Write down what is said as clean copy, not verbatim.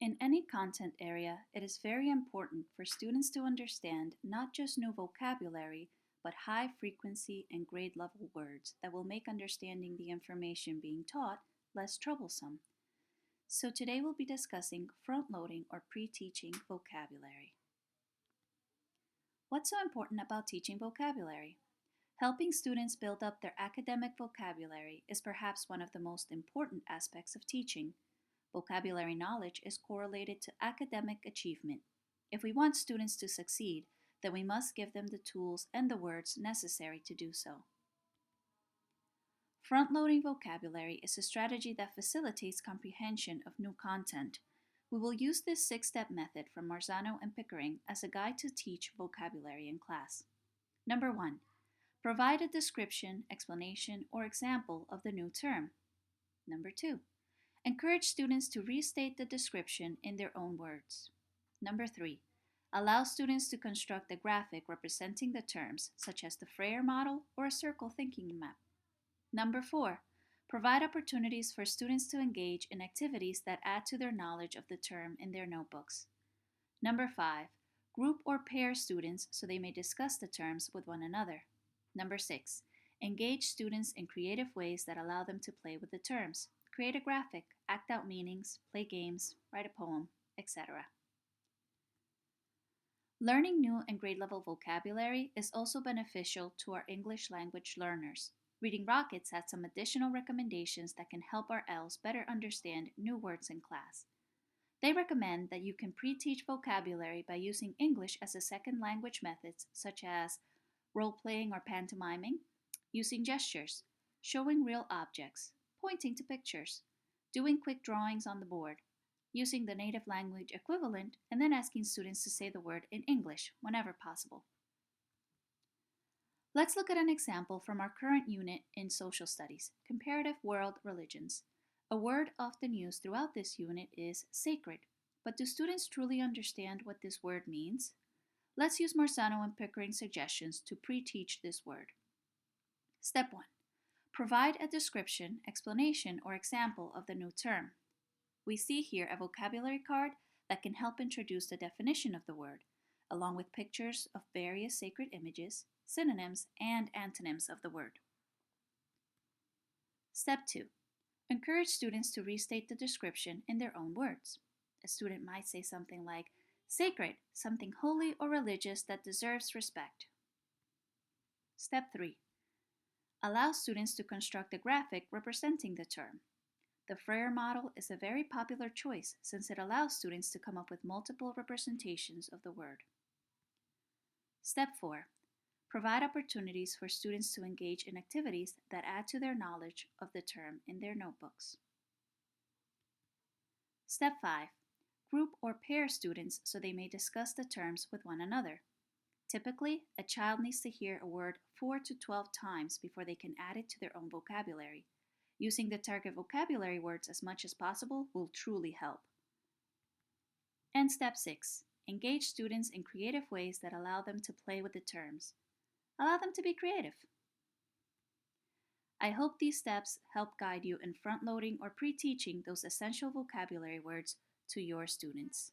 In any content area, it is very important for students to understand not just new vocabulary, but high frequency and grade level words that will make understanding the information being taught less troublesome. So today we'll be discussing front-loading or pre-teaching vocabulary. What's so important about teaching vocabulary? Helping students build up their academic vocabulary is perhaps one of the most important aspects of teaching. Vocabulary knowledge is correlated to academic achievement. If we want students to succeed, then we must give them the tools and the words necessary to do so. Front-loading vocabulary is a strategy that facilitates comprehension of new content. We will use this 6-step method from Marzano and Pickering as a guide to teach vocabulary in class. Number 1. Provide a description, explanation, or example of the new term. Number 2. Encourage students to restate the description in their own words. Number 3. Allow students to construct a graphic representing the terms, such as the Freyer model or a circle thinking map. Number 4. Provide opportunities for students to engage in activities that add to their knowledge of the term in their notebooks. Number 5. Group or pair students so they may discuss the terms with one another. Number 6. Engage students in creative ways that allow them to play with the terms. Create a graphic, act out meanings, play games, write a poem, etc. Learning new and grade-level vocabulary is also beneficial to our English language learners. Reading Rockets has some additional recommendations that can help our ELs better understand new words in class. They recommend that you can pre-teach vocabulary by using English as a second language methods such as role-playing or pantomiming, using gestures, showing real objects, pointing to pictures, doing quick drawings on the board, using the native language equivalent, and then asking students to say the word in English whenever possible. Let's look at an example from our current unit in Social Studies, Comparative World Religions. A word often used throughout this unit is sacred, but do students truly understand what this word means? Let's use Marzano and Pickering suggestions to pre-teach this word. Step 1. Provide a description, explanation, or example of the new term. We see here a vocabulary card that can help introduce the definition of the word, along with pictures of various sacred images, synonyms, and antonyms of the word. Step 2. Encourage students to restate the description in their own words. A student might say something like, sacred, something holy or religious that deserves respect. Step 3. Allow students to construct a graphic representing the term. The Freyer model is a very popular choice since it allows students to come up with multiple representations of the word. Step 4. Provide opportunities for students to engage in activities that add to their knowledge of the term in their notebooks. Step 5. Group or pair students so they may discuss the terms with one another. Typically, a child needs to hear a word 4 to 12 times before they can add it to their own vocabulary. Using the target vocabulary words as much as possible will truly help. And Step 6. Engage students in creative ways that allow them to play with the terms. Allow them to be creative. I hope these steps help guide you in front-loading or pre-teaching those essential vocabulary words to your students.